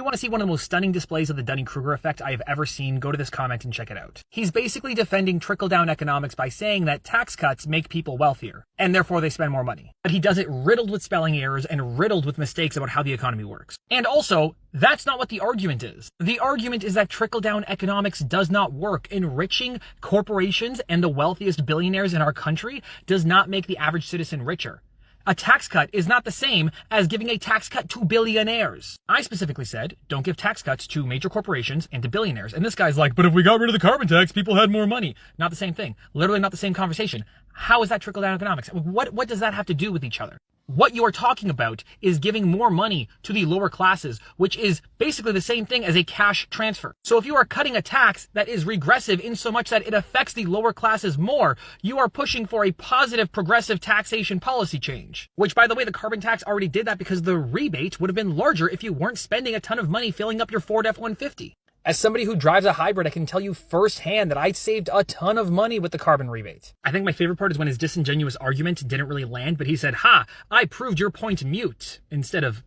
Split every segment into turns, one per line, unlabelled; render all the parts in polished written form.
you want to see one of the most stunning displays of the Dunning Krueger effect I have ever seen, go to this comment and check it out. He's basically defending trickle-down economics by saying that tax cuts make people wealthier, and therefore they spend more money. But he does it riddled with spelling errors and riddled with mistakes about how the economy works. And also, that's not what the argument is. The argument is that trickle-down economics does not work. Enriching corporations and the wealthiest billionaires in our country does not make the average citizen richer. A tax cut is not the same as giving a tax cut to billionaires. I specifically said, don't give tax cuts to major corporations and to billionaires. And this guy's like, but if we got rid of the carbon tax, people had more money. Not the same thing. Literally not the same conversation. How is that trickle-down economics? What does that have to do with each other? What you are talking about is giving more money to the lower classes, which is basically the same thing as a cash transfer. So if you are cutting a tax that is regressive in so much that it affects the lower classes more, you are pushing for a positive progressive taxation policy change. Which, by the way, the carbon tax already did that because the rebate would have been larger if you weren't spending a ton of money filling up your Ford F-150. As somebody who drives a hybrid, I can tell you firsthand that I saved a ton of money with the carbon rebate. I think my favorite part is when his disingenuous argument didn't really land, but he said, ha, I proved your point mute, instead of,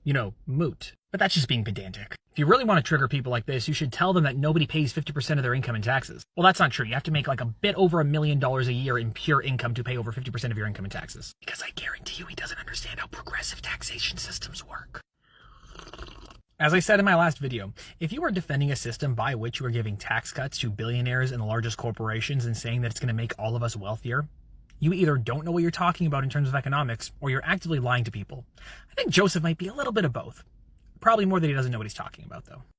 moot. But that's just being pedantic. If you really want to trigger people like this, you should tell them that nobody pays 50% of their income in taxes. Well, that's not true. You have to make like a bit over $1 million a year in pure income to pay over 50% of your income in taxes. Because I guarantee you he doesn't understand how progressive taxation systems work. As I said in my last video, if you are defending a system by which you are giving tax cuts to billionaires and the largest corporations and saying that it's going to make all of us wealthier, you either don't know what you're talking about in terms of economics, or you're actively lying to people. I think Joseph might be a little bit of both. Probably more that he doesn't know what he's talking about, though.